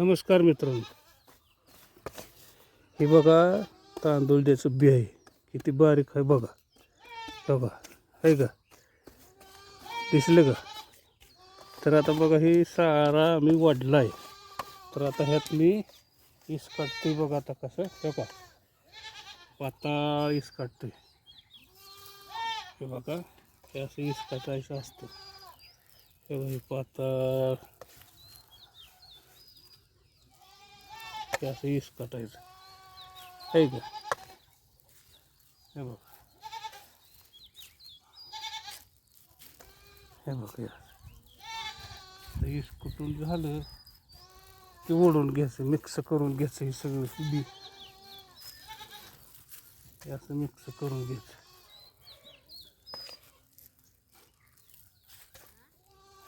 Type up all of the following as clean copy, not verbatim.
नमस्कार मित्रांनो, हे बघा तांदूळ द्यायचं बी आहे. किती बारीक आहे बघा. बघा आहे का, दिसलं का? तर आता बघा हे सारा मी वाढला आहे. तर आता ह्यात मी ईस काढतोय बघा. आता कसं हे बघा, पाताळ ईस काढतोय. हे बघा हे असं ईस काढायचं असतं. हे बघा हे पाताळ हे असं ईस काढायचं आहे का. हे बघा, हे बघा ईस कुठून झालं की ओढून घ्यायचं, मिक्स करून घ्यायचं. हे सगळं बी हे असं मिक्स करून घ्यायचं.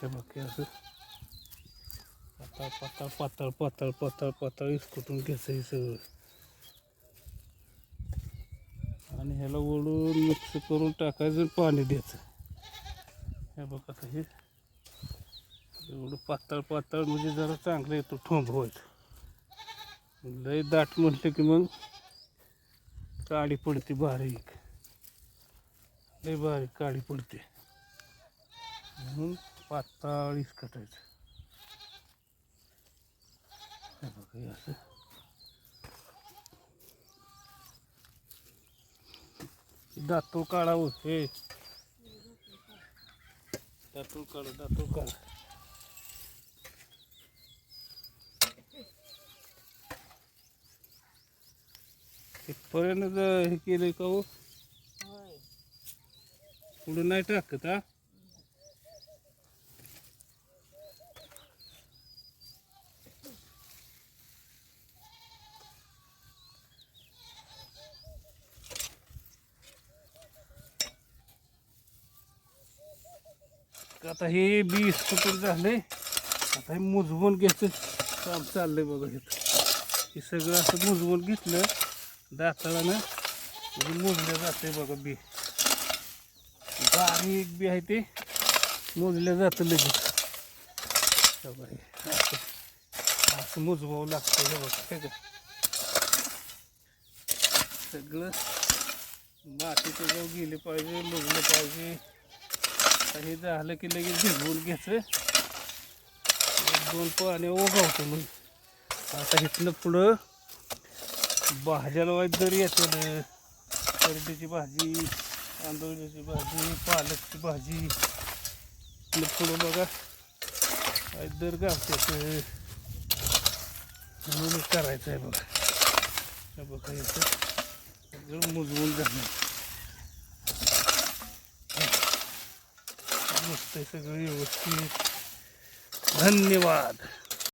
हे बघ हे असं पातळ पातळ पातळ पातळ पातळ पातळ इसकुटून घ्यायचं हे सगळं. आणि ह्याला ओढून मिक्स करून टाकायचं, पाणी द्यायचं. हे बघ आता हे एवढं पातळ पातळ म्हणजे जरा चांगलं येतो ठोंब व्हायचं. लय दाट म्हटलं की मग काळी पडते, बारीक लय बारीक काळी पडते. म्हणून पातळ ईस काढायचं. हे बघा हे असं दातू काढावं. हे दातू काढ, दातू काढ. इथपर्यंत हे केलंय का हो? पुढे नाही टाकत हा. आता हे बी कुठून झालंय. आता हे मुजवून घ्यायचं काम चाललंय बघा. हे सगळं असं मुजवून घेतलं दाताळानं म्हणजे मोजलं जातंय बघा. बी बारीक बी आहे ते मोजलं जातं लगेच. असं मुजवावं लागतं हे बघा. हे का सगळं माती त्याच्यावर गेली पाहिजे, मोजलं पाहिजे. हे झालं की लगेच भिजवून घ्यायचं. दोन पाणी ओघावतं. मग आता इथनं पुढं भाज्याला वाईट जरी येतं ना, करडीची भाजी, तांदूळची भाजी, पालकची भाजी, पुढं बघा वाईट दर गावते. म्हणून करायचं आहे बघा. हे बघा याचं सगळं मुजवून झालं. मस्त आहे सगळं व्यवस्थित. धन्यवाद.